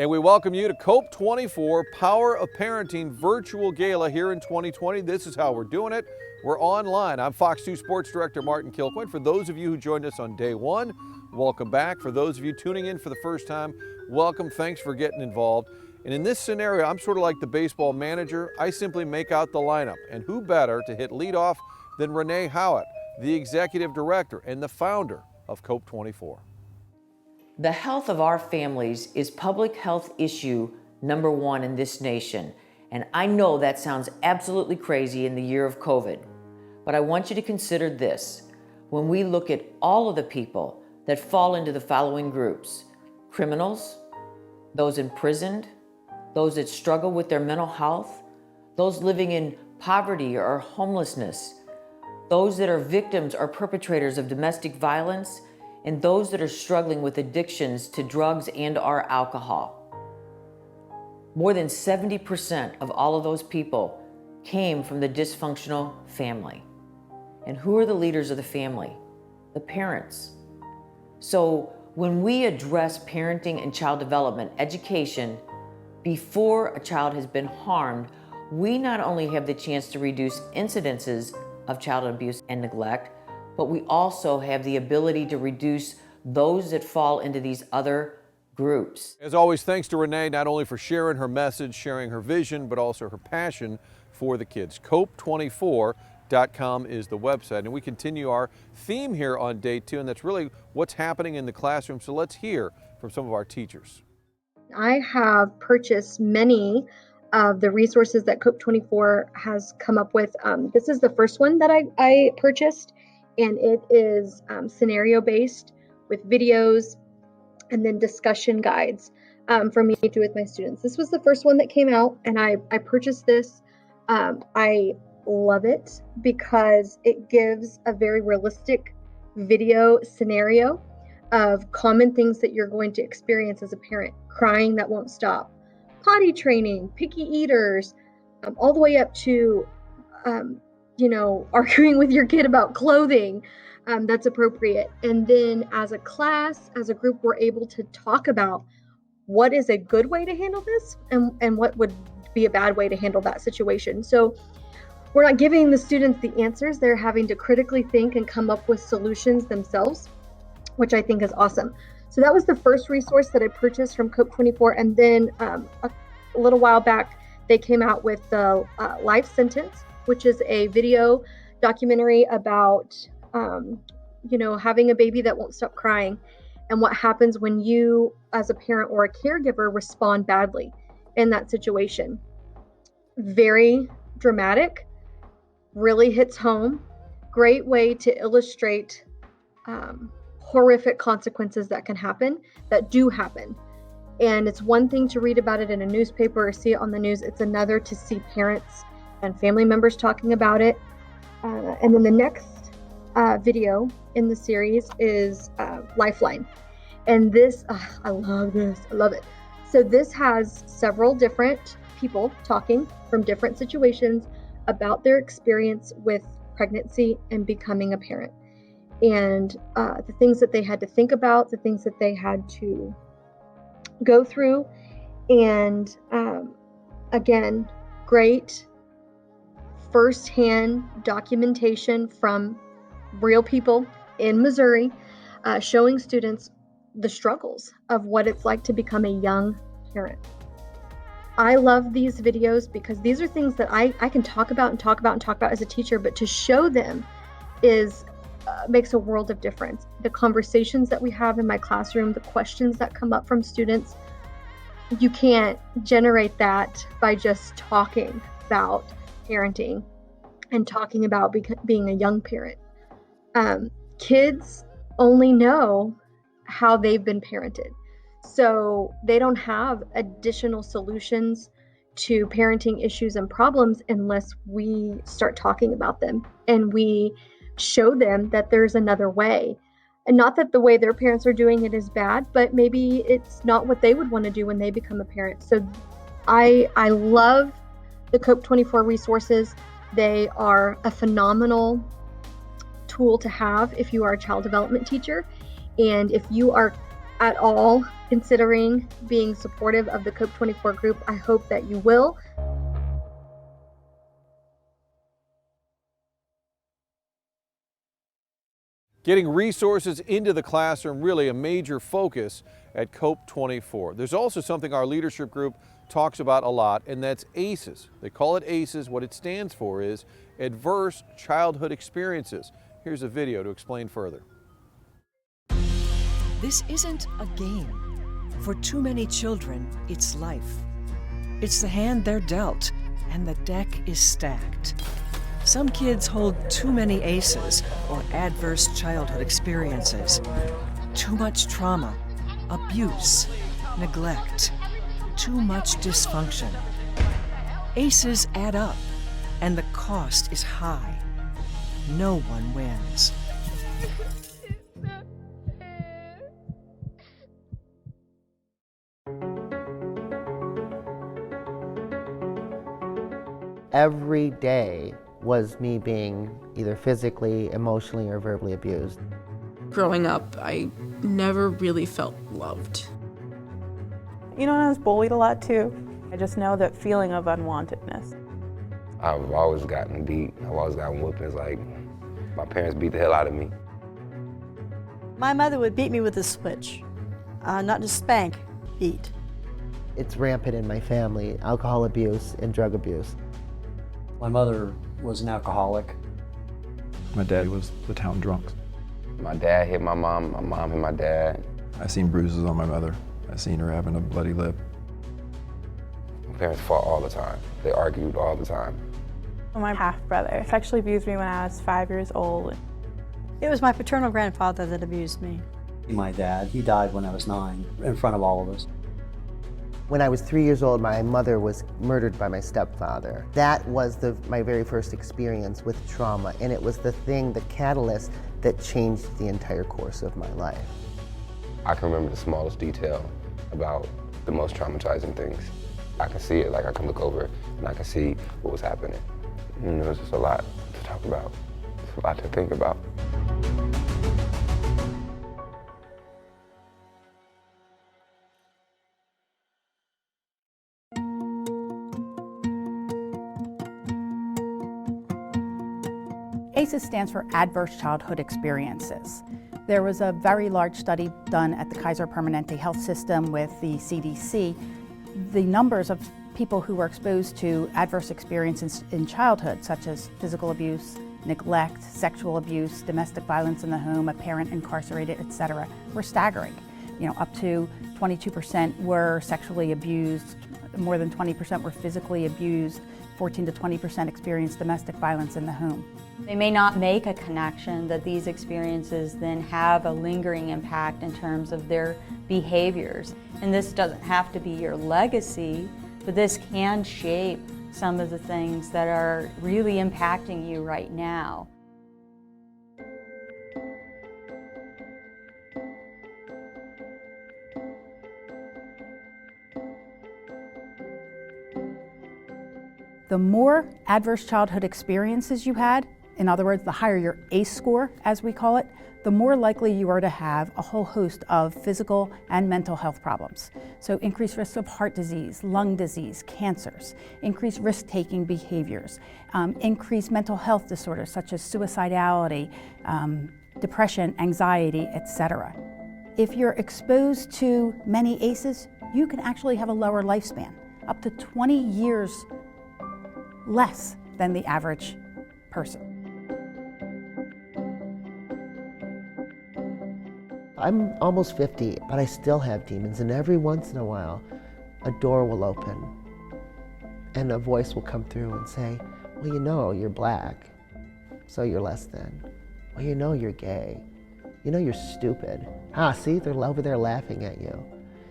And we welcome you to COPE24 Power of Parenting Virtual Gala here in 2020. This is how we're doing it. We're online. I'm Fox 2 Sports Director Martin Kilcoyne. For those of you who joined us on day one, welcome back. For those of you tuning in for the first time, welcome. Thanks for getting involved. And in this scenario, I'm sort of like the baseball manager. I simply make out the lineup. And who better to hit leadoff than Renee Howitt, the executive director and the founder of COPE24. The health of our families is public health issue number one in this nation. And I know that sounds absolutely crazy in the year of COVID, but I want you to consider this. When we look at all of the people that fall into the following groups: criminals, those imprisoned, those that struggle with their mental health, those living in poverty or homelessness, those that are victims or perpetrators of domestic violence, and those that are struggling with addictions to drugs and/or alcohol. More than 70% of all of those people came from the dysfunctional family. And who are the leaders of the family? The parents. So when we address parenting and child development education before a child has been harmed, we not only have the chance to reduce incidences of child abuse and neglect, but we also have the ability to reduce those that fall into these other groups. As always, thanks to Renee, not only for sharing her message, sharing her vision, but also her passion for the kids. COPE24.com is the website. And we continue our theme here on day two, and that's really what's happening in the classroom. So let's hear from some of our teachers. I have purchased many of the resources that COPE24 has come up with. This is the first one that I purchased, and it is scenario-based with videos and then discussion guides for me to do with my students. This was the first one that came out, and I purchased this. I love it because it gives a very realistic video scenario of common things that you're going to experience as a parent: crying that won't stop, potty training, picky eaters, all the way up to arguing with your kid about clothing that's appropriate. And then as a class, as a group, we're able to talk about what is a good way to handle this and what would be a bad way to handle that situation. So we're not giving the students the answers. They're having to critically think and come up with solutions themselves, which I think is awesome. So that was the first resource that I purchased from COPE24. And then a little while back, they came out with the Life Sentence, which is a video documentary about, having a baby that won't stop crying and what happens when you, as a parent or a caregiver, respond badly in that situation. Very dramatic, really hits home. Great way to illustrate horrific consequences that can happen, that do happen. And it's one thing to read about it in a newspaper or see it on the news. It's another to see parents and family members talking about it. And then the next video in the series is Lifeline. And this, I love this, I love it. So this has several different people talking from different situations about their experience with pregnancy and becoming a parent. And the things that they had to think about, the things that they had to go through. And again, great firsthand documentation from real people in Missouri, showing students the struggles of what it's like to become a young parent. I love these videos because these are things that I can talk about as a teacher, but to show them makes a world of difference. The conversations that we have in my classroom, the questions that come up from students, you can't generate that by just talking about parenting and talking about being a young parent. Kids only know how they've been parented. So they don't have additional solutions to parenting issues and problems unless we start talking about them and we show them that there's another way. And not that the way their parents are doing it is bad, but maybe it's not what they would want to do when they become a parent. So I love the COPE24 resources. They are a phenomenal tool to have if you are a child development teacher. And if you are at all considering being supportive of the COPE24 group, I hope that you will. Getting resources into the classroom, really a major focus at COPE24. There's also something our leadership group talks about a lot, and that's ACEs. They call it ACEs. What it stands for is Adverse Childhood Experiences. Here's a video to explain further. This isn't a game. For too many children, it's life. It's the hand they're dealt, and the deck is stacked. Some kids hold too many ACEs, or adverse childhood experiences. Too much trauma, abuse, neglect, too much dysfunction. ACEs add up, and the cost is high. No one wins. Every day was me being either physically, emotionally, or verbally abused. Growing up, I never really felt loved. You know, I was bullied a lot too. I just know that feeling of unwantedness. I've always gotten beat. I've always gotten whoopings. Like, my parents beat the hell out of me. My mother would beat me with a switch. Not just spank, beat. It's rampant in my family, alcohol abuse and drug abuse. My mother was an alcoholic. My dad was the town drunk. My dad hit my mom hit my dad. I seen bruises on my mother. I seen her having a bloody lip. My parents fought all the time. They argued all the time. My half-brother sexually abused me when I was 5 years old. It was my paternal grandfather that abused me. My dad, he died when I was 9, in front of all of us. When I was 3 years old, my mother was murdered by my stepfather. That was my very first experience with trauma, and it was the catalyst that changed the entire course of my life. I can remember the smallest detail about the most traumatizing things. I can see it, like I can look over and I can see what was happening. And there was just a lot to talk about, just a lot to think about. ACEs stands for Adverse Childhood Experiences. There was a very large study done at the Kaiser Permanente Health System with the CDC. The numbers of people who were exposed to adverse experiences in childhood, such as physical abuse, neglect, sexual abuse, domestic violence in the home, a parent incarcerated, etc., were staggering. You know, up to 22% were sexually abused, more than 20% were physically abused, 14 to 20% experienced domestic violence in the home. They may not make a connection that these experiences then have a lingering impact in terms of their behaviors. And this doesn't have to be your legacy, but this can shape some of the things that are really impacting you right now. The more adverse childhood experiences you had, in other words, the higher your ACE score, as we call it, the more likely you are to have a whole host of physical and mental health problems. So increased risk of heart disease, lung disease, cancers, increased risk-taking behaviors, increased mental health disorders such as suicidality, depression, anxiety, etc. If you're exposed to many ACEs, you can actually have a lower lifespan, up to 20 years less than the average person. I'm almost 50, but I still have demons, and every once in a while, a door will open, and a voice will come through and say, well, you know, you're black, so you're less than. Well, you know, you're gay. You know, you're stupid. See, they're over there laughing at you.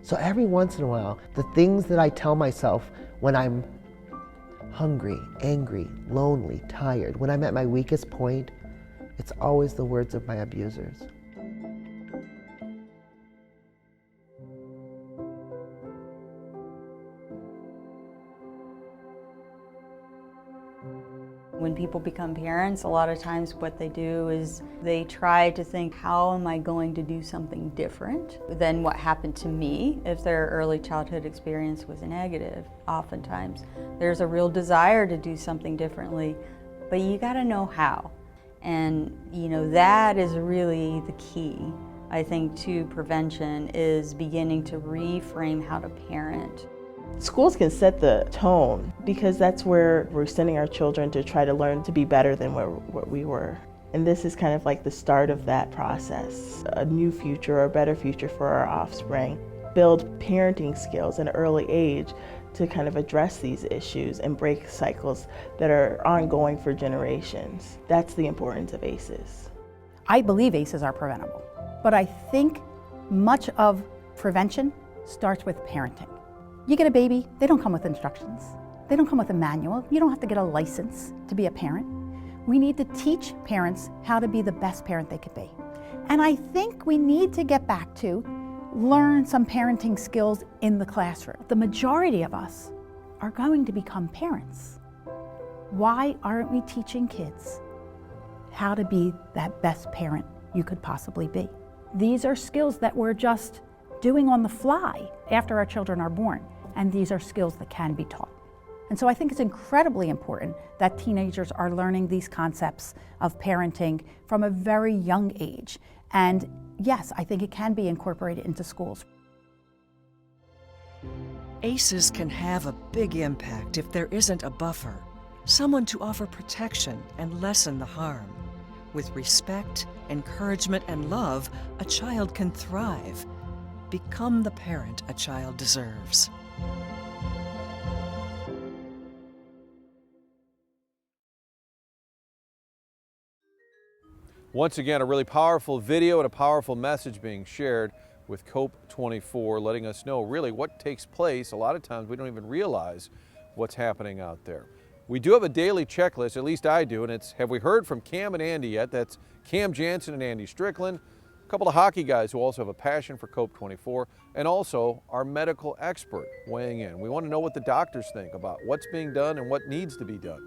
So every once in a while, the things that I tell myself when I'm hungry, angry, lonely, tired, when I'm at my weakest point, it's always the words of my abusers. When when people become parents, a lot of times what they do is they try to think, how am I going to do something different than what happened to me if their early childhood experience was negative. Oftentimes there's a real desire to do something differently, but you got to know how. And that is really the key, I think, to prevention, is beginning to reframe how to parent. Schools can set the tone because that's where we're sending our children to try to learn to be better than what we were. And this is kind of like the start of that process, a new future or a better future for our offspring. Build parenting skills at an early age to kind of address these issues and break cycles that are ongoing for generations. That's the importance of ACEs. I believe ACEs are preventable, but I think much of prevention starts with parenting. You get a baby, they don't come with instructions. They don't come with a manual. You don't have to get a license to be a parent. We need to teach parents how to be the best parent they could be. And I think we need to get back to learn some parenting skills in the classroom. The majority of us are going to become parents. Why aren't we teaching kids how to be that best parent you could possibly be? These are skills that we're just doing on the fly after our children are born, and these are skills that can be taught. And so I think it's incredibly important that teenagers are learning these concepts of parenting from a very young age. And yes, I think it can be incorporated into schools. ACEs can have a big impact if there isn't a buffer, someone to offer protection and lessen the harm. With respect, encouragement, and love, a child can thrive. Become the parent a child deserves. Once again, a really powerful video and a powerful message being shared with COPE24, letting us know really what takes place. A lot of times we don't even realize what's happening out there. We do have a daily checklist, at least I do, and it's, have we heard from Cam and Andy yet? That's Cam Jansen and Andy Strickland, a couple of hockey guys who also have a passion for COPE24, and also our medical expert weighing in. We want to know what the doctors think about what's being done and what needs to be done.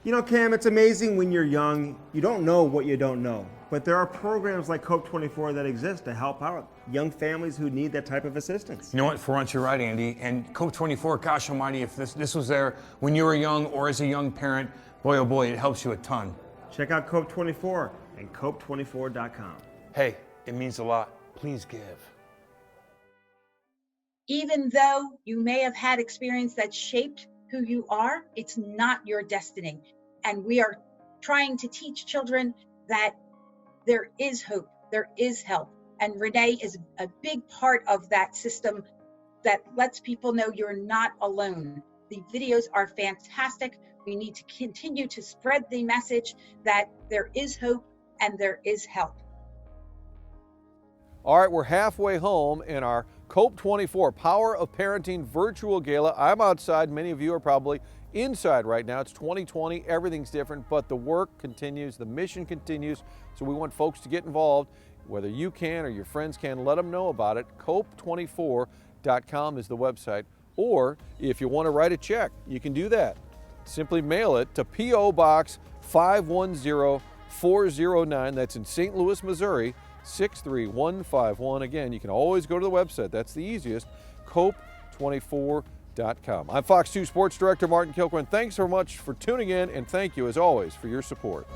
You know, Cam, it's amazing when you're young, you don't know what you don't know. But there are programs like COPE24 that exist to help out young families who need that type of assistance. You know what, for once you're right, Andy. And COPE24, gosh almighty, if this was there when you were young or as a young parent, boy oh boy, it helps you a ton. Check out COPE24 and COPE24.com. Hey, it means a lot. Please give. Even though you may have had experience that shaped who you are, it's not your destiny. And we are trying to teach children that there is hope, there is help. And Renee is a big part of that system that lets people know you're not alone. The videos are fantastic. We need to continue to spread the message that there is hope and there is help. All right, we're halfway home in our COPE24 Power of Parenting Virtual Gala. I'm outside, many of you are probably inside right now. It's 2020, everything's different, but the work continues, the mission continues, so we want folks to get involved. Whether you can or your friends can, let them know about it. COPE24.com is the website, or if you want to write a check, you can do that. Simply mail it to P.O. Box 510409, that's in St. Louis, Missouri, 63151. Again, you can always go to the website. That's the easiest, COPE24.com. I'm Fox 2 Sports Director Martin Kilcoyne. Thanks so much for tuning in, and thank you, as always, for your support.